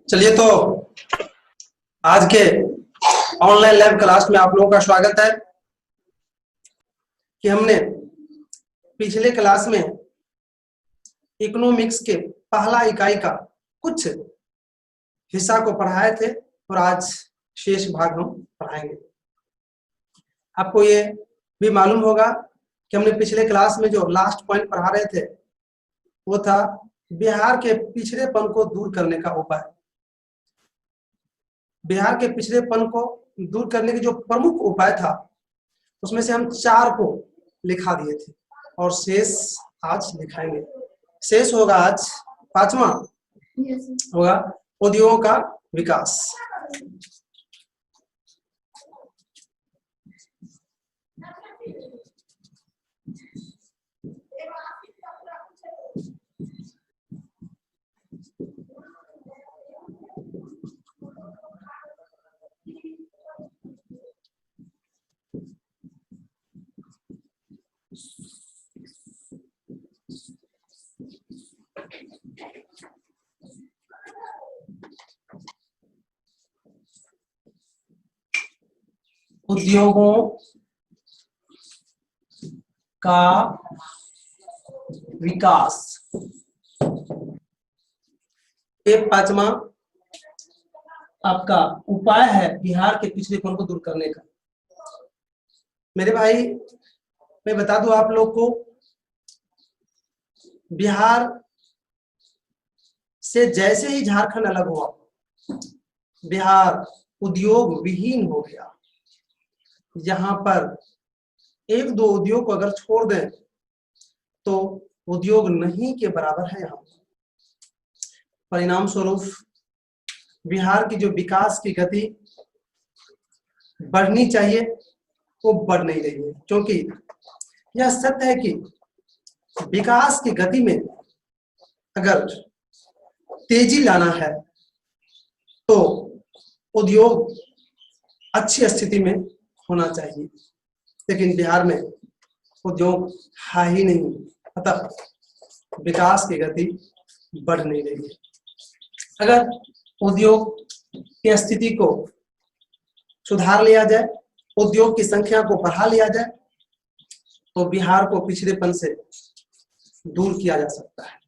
चलिए, तो आज के ऑनलाइन लैब क्लास में आप लोगों का स्वागत है कि हमने पिछले क्लास में इकोनॉमिक्स के पहला इकाई का कुछ हिस्सा को पढ़ाए थे और आज शेष भाग हम पढ़ाएंगे। आपको ये भी मालूम होगा कि हमने पिछले क्लास में जो लास्ट पॉइंट पढ़ा रहे थे वो था बिहार के पिछड़ेपन को दूर करने का उपाय। बिहार के पिछड़ेपन को दूर करने के जो प्रमुख उपाय था उसमें से हम 4 को लिखा दिए थे और शेष आज लिखाएंगे। शेष होगा आज 5वां होगा उद्योगों का विकास। उद्योगों का विकास, ये 5वां आपका उपाय है बिहार के पिछड़ेपन को दूर करने का। मेरे भाई, मैं बता दूं आप लोग को, बिहार से जैसे ही झारखंड अलग हुआ, बिहार उद्योग विहीन हो गया। यहाँ पर 1-2 उद्योग को अगर छोड़ दें तो उद्योग नहीं के बराबर है। यहाँ परिणाम स्वरूप बिहार की जो विकास की गति बढ़नी चाहिए वो बढ़ नहीं रही है, क्योंकि यह सत्य है कि विकास की गति में अगर तेजी लाना है तो उद्योग अच्छी स्थिति में होना चाहिए, लेकिन बिहार में उद्योग है ही नहीं, अतः विकास की गति बढ़ नहीं रही है। अगर उद्योग की स्थिति को सुधार लिया जाए, उद्योग की संख्या को बढ़ा लिया जाए तो बिहार को पिछड़ेपन से दूर किया जा सकता है।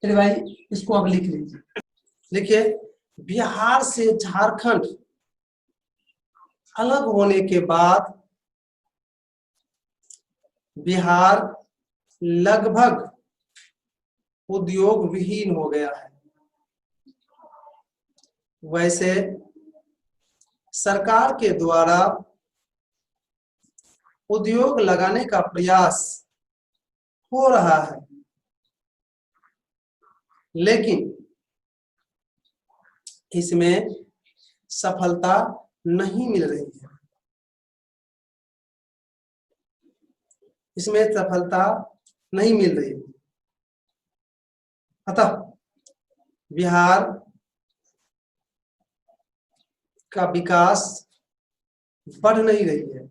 मेरे भाई, इसको अब लिख लीजिए। देखिए, बिहार से झारखंड अलग होने के बाद बिहार लगभग उद्योग विहीन हो गया है। वैसे सरकार के द्वारा उद्योग लगाने का प्रयास हो रहा है, लेकिन इसमें सफलता नहीं मिल रही है। इसमें सफलता नहीं मिल रही है, अतः बिहार का विकास बढ़ नहीं रही है।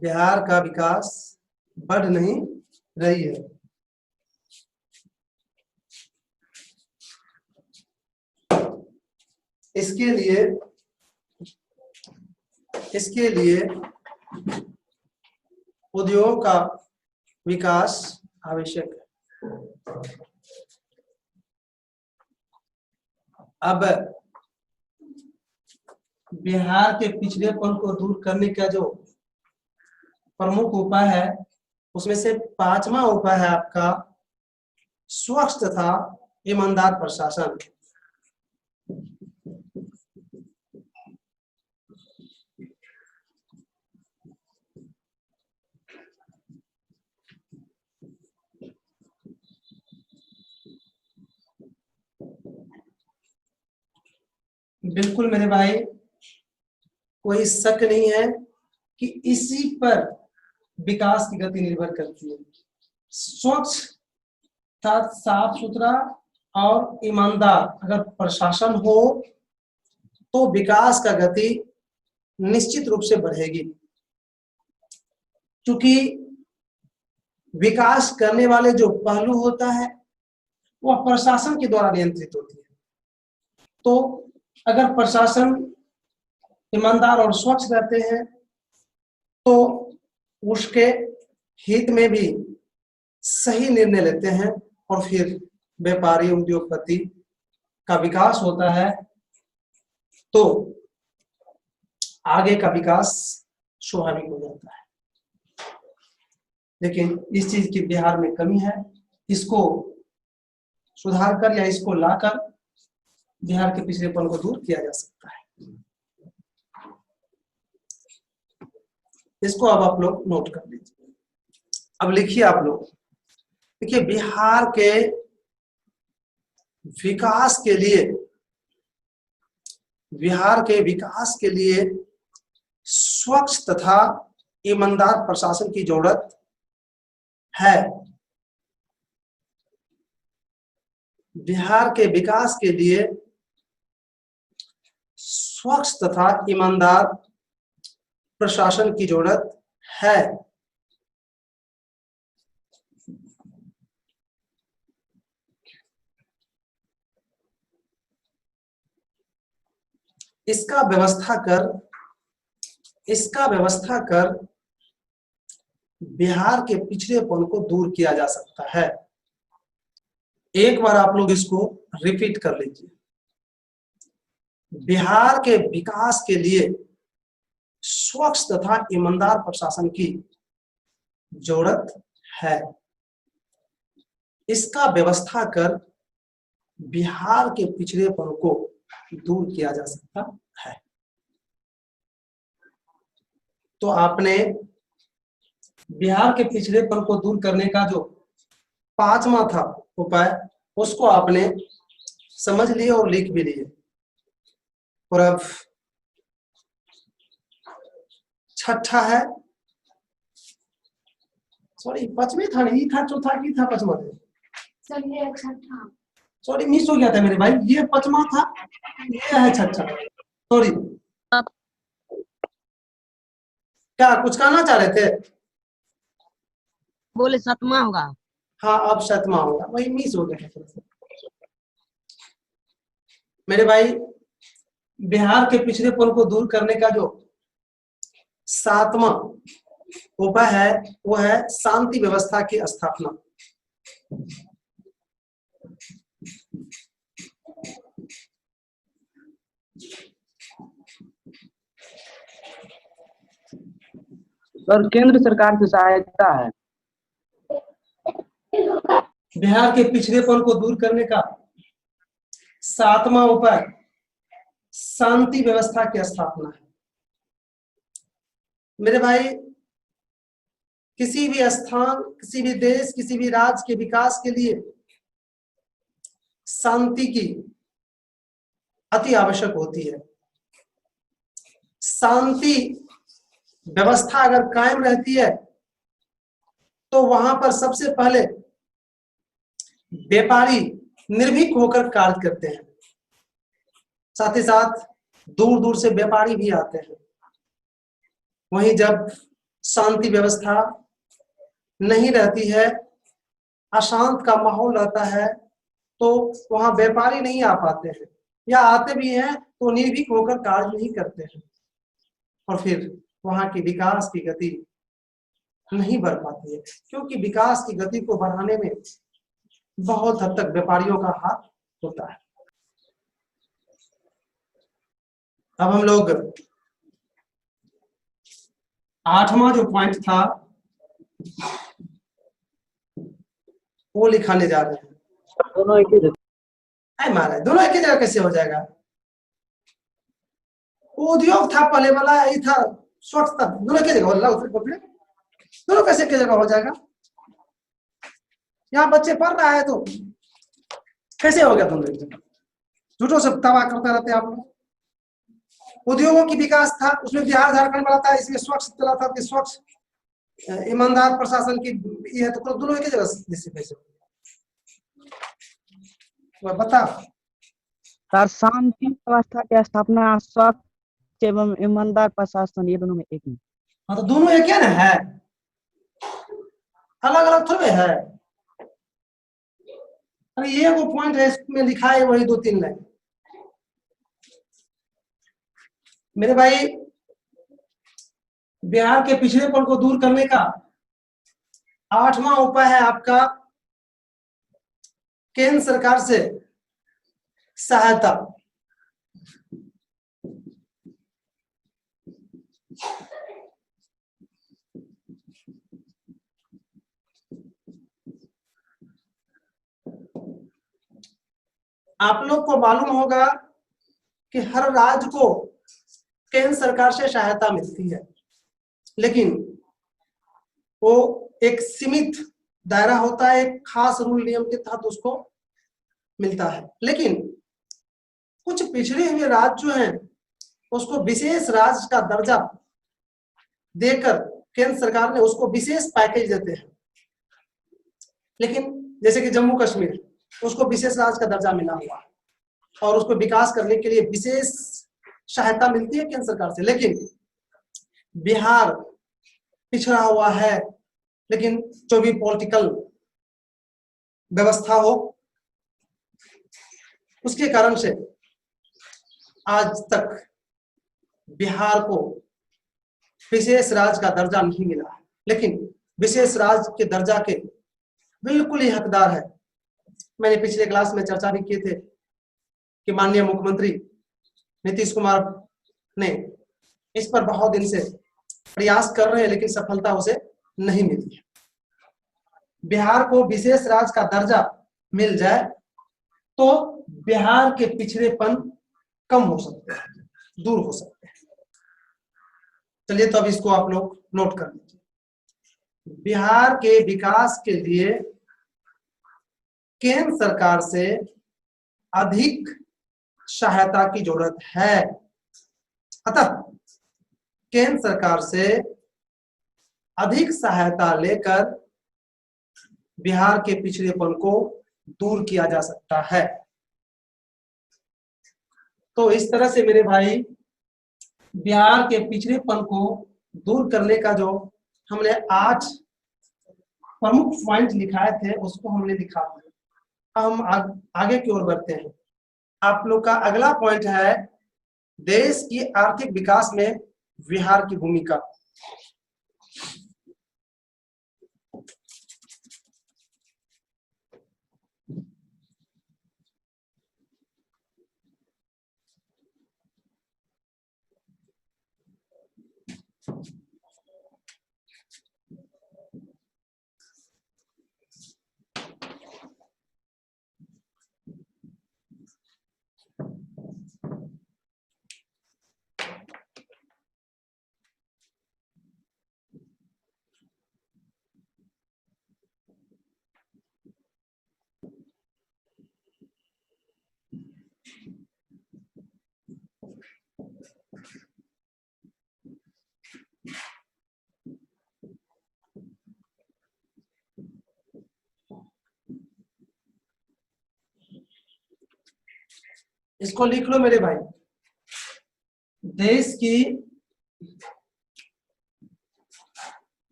बिहार का विकास बढ़ नहीं रही है। इसके लिए उद्योग का विकास आवश्यक है। अब बिहार के पिछड़ेपन को दूर करने का जो प्रमुख उपाय है उसमें से 5वां उपाय है आपका स्वच्छ तथा ईमानदार प्रशासन। बिल्कुल मेरे भाई, कोई शक नहीं है कि इसी पर विकास की गति निर्भर करती है। स्वच्छ था, साफ सुथरा और ईमानदार अगर प्रशासन हो तो विकास का गति निश्चित रूप से बढ़ेगी, क्योंकि विकास करने वाले जो पहलू होता है वह प्रशासन के द्वारा नियंत्रित होती है। तो अगर प्रशासन ईमानदार और स्वच्छ रहते हैं तो उसके हित में भी सही निर्णय लेते हैं और फिर व्यापारी उद्योगपति का विकास होता है, तो आगे का विकास स्वाभाविक हो जाता है। लेकिन इस चीज की बिहार में कमी है, इसको सुधार कर या इसको लाकर बिहार के पिछड़ेपन को दूर किया जा सकता है। इसको अब आप लोग नोट कर लीजिए। अब लिखिए आप लोग, देखिए बिहार के विकास के लिए, बिहार के विकास के लिए स्वच्छ तथा ईमानदार प्रशासन की जरूरत है। बिहार के विकास के लिए स्वच्छ तथा ईमानदार प्रशासन की जरूरत है। इसका व्यवस्था कर बिहार के पिछड़ेपन को दूर किया जा सकता है। एक बार आप लोग इसको रिपीट कर लीजिए। बिहार के विकास के लिए स्वच्छ तथा ईमानदार प्रशासन की जरूरत है। इसका व्यवस्था कर बिहार के पिछड़ेपन को दूर किया जा सकता है। तो आपने बिहार के पिछड़ेपन को दूर करने का जो 5वां था उपाय, उसको आपने समझ लिए और लिख भी लिए। और अब 6ठा है, सॉरी 5वें था नहीं था, चौथा की था 5वां था, सॉरी मिस हो गया था मेरे भाई, ये 5वां था, ये है 6ठा, सॉरी। क्या कुछ कहना चाह रहे थे? बोले 7वां होगा। हाँ अब 7वां होगा, वही मिस हो गया था मेरे भाई। बिहार के पिछड़ेपन को दूर करने का जो 7वां उपाय है वो है शांति व्यवस्था की स्थापना। सर केंद्र सरकार की सहायता है। बिहार के पिछड़ेपन को दूर करने का 7वां उपाय शांति व्यवस्था की स्थापना है। मेरे भाई, किसी भी स्थान, किसी भी देश, किसी भी राज्य के विकास के लिए शांति की अति आवश्यक होती है। शांति व्यवस्था अगर कायम रहती है तो वहां पर सबसे पहले व्यापारी निर्भीक होकर कार्य करते हैं, साथ ही साथ दूर दूर से व्यापारी भी आते हैं। वहीं जब शांति व्यवस्था नहीं रहती है, अशांत का माहौल रहता है, तो वहां व्यापारी नहीं आ पाते हैं, या आते भी हैं तो निर्भीक होकर कार्य नहीं करते हैं, और फिर वहां की विकास की गति नहीं बढ़ पाती है, क्योंकि विकास की गति को बढ़ाने में बहुत हद तक व्यापारियों का हाथ होता है। अब हम लोग 8वां जो पॉइंट था वो लिखाने जा रहे हैं। दोनों एक ही जगह। महाराज दोनों एक ही जगह कैसे हो जाएगा? उद्योग था पहले वाला, यही था स्वच्छता, दोनों एक ही जगह हो, दोनों कैसे एक जगह हो जाएगा? यहाँ बच्चे पढ़ रहा है तो कैसे हो गया दोनों एक जगह? झूठों से तबाह करते रहते हैं आप लोग। उद्योगों की विकास था, उसमें बिहार झारखंड बड़ा था, इसमें स्वच्छ चला था कि स्वच्छ ईमानदार प्रशासन की यह तो दोनों एक ही जगह से पैसे बता। सर शांति व्यवस्था की स्थापना, स्वच्छ एवं ईमानदार प्रशासन, ये दोनों में एक नहीं। हाँ तो दोनों एक है ना, है अलग अलग थोड़े है। अरे ये वो पॉइंट है, इसमें लिखा है वही 2-3 लाइन। मेरे भाई, बिहार के पिछड़ेपन को दूर करने का 8वां उपाय है आपका केंद्र सरकार से सहायता। आप लोग को मालूम होगा कि हर राज्य को केंद्र सरकार से सहायता मिलती है, लेकिन वो एक सीमित दायरा होता है, एक खास रूल नियम के तहत उसको मिलता है। लेकिन कुछ पिछड़े हुए राज्य जो हैं उसको विशेष राज्य का दर्जा देकर केंद्र सरकार ने उसको विशेष पैकेज देते हैं। लेकिन जैसे कि जम्मू कश्मीर, उसको विशेष राज्य का दर्जा मिला हुआ है और उसको विकास करने के लिए विशेष सहायता मिलती है केंद्र सरकार से। लेकिन बिहार पिछड़ा हुआ है, लेकिन जो भी पॉलिटिकल व्यवस्था हो उसके कारण से आज तक बिहार को विशेष राज्य का दर्जा नहीं मिला है। लेकिन विशेष राज्य के दर्जा के बिल्कुल ही हकदार है। मैंने पिछले क्लास में चर्चा भी किए थे कि माननीय मुख्यमंत्री नीतीश कुमार ने इस पर बहुत दिन से प्रयास कर रहे हैं, लेकिन सफलता उसे नहीं मिली है। बिहार को विशेष राज्य का दर्जा मिल जाए तो बिहार के पिछड़ेपन कम हो सकते हैं, दूर हो सकते हैं। चलिए तो अब इसको आप लोग नोट कर लीजिए। बिहार के विकास के लिए केंद्र सरकार से अधिक सहायता की जरूरत है। अतः केंद्र सरकार से अधिक सहायता लेकर बिहार के पिछड़ेपन को दूर किया जा सकता है। तो इस तरह से मेरे भाई, बिहार के पिछड़ेपन को दूर करने का जो हमने 8 प्रमुख पॉइंट लिखाए थे उसको हमने लिखा दिया। हम आगे की ओर बढ़ते हैं। आप लोग का अगला पॉइंट है देश की आर्थिक विकास में बिहार की भूमिका। इसको लिख लो मेरे भाई। देश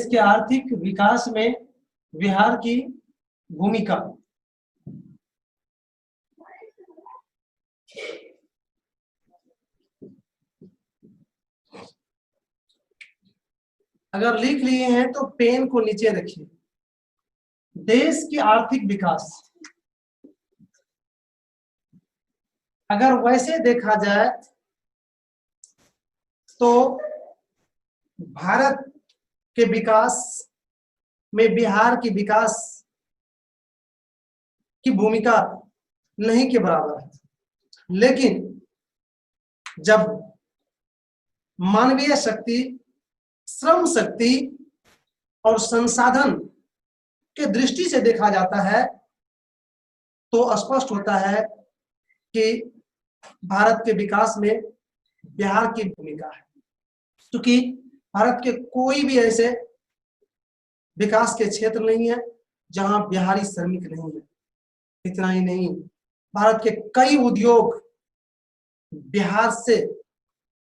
के आर्थिक विकास में बिहार की भूमिका। अगर लिख लिए हैं तो पेन को नीचे रखिए। देश की आर्थिक विकास, अगर वैसे देखा जाए तो भारत के विकास में बिहार की विकास की भूमिका नहीं के बराबर है। लेकिन जब मानवीय शक्ति, श्रम शक्ति और संसाधन के दृष्टि से देखा जाता है तो स्पष्ट होता है कि भारत के विकास में बिहार की भूमिका है, क्योंकि भारत के कोई भी ऐसे विकास के क्षेत्र नहीं है जहां बिहारी श्रमिक नहीं है। इतना ही नहीं, भारत के कई उद्योग बिहार से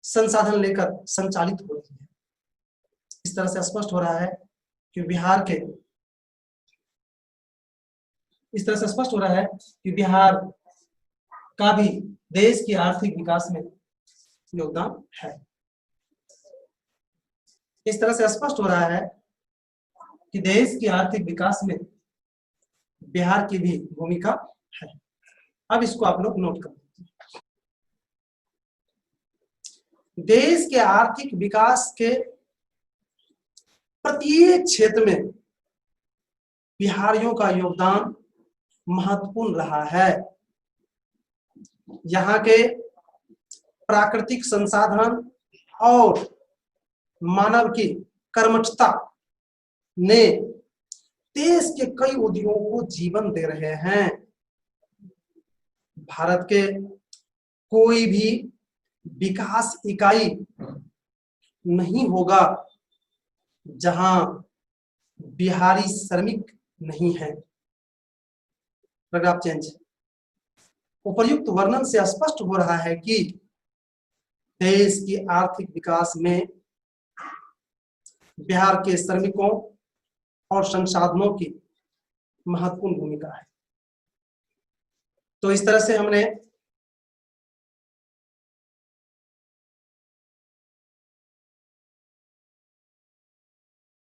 संसाधन लेकर संचालित हो रही है। इस तरह से स्पष्ट हो रहा है कि बिहार का भी देश की आर्थिक विकास में योगदान है। इस तरह से स्पष्ट हो रहा है कि देश की आर्थिक विकास में बिहार की भी भूमिका है। अब इसको आप लोग नोट कर लीजिए। देश के आर्थिक विकास के प्रत्येक क्षेत्र में बिहारियों का योगदान महत्वपूर्ण रहा है। यहाँ के प्राकृतिक संसाधन और मानव की कर्मठता ने देश के कई उद्योगों को जीवन दे रहे हैं। भारत के कोई भी विकास इकाई नहीं होगा जहां बिहारी श्रमिक नहीं है। Paragraph change. उपर्युक्त वर्णन से स्पष्ट हो रहा है कि देश की आर्थिक विकास में बिहार के श्रमिकों और संसाधनों की महत्वपूर्ण भूमिका है। तो इस तरह से हमने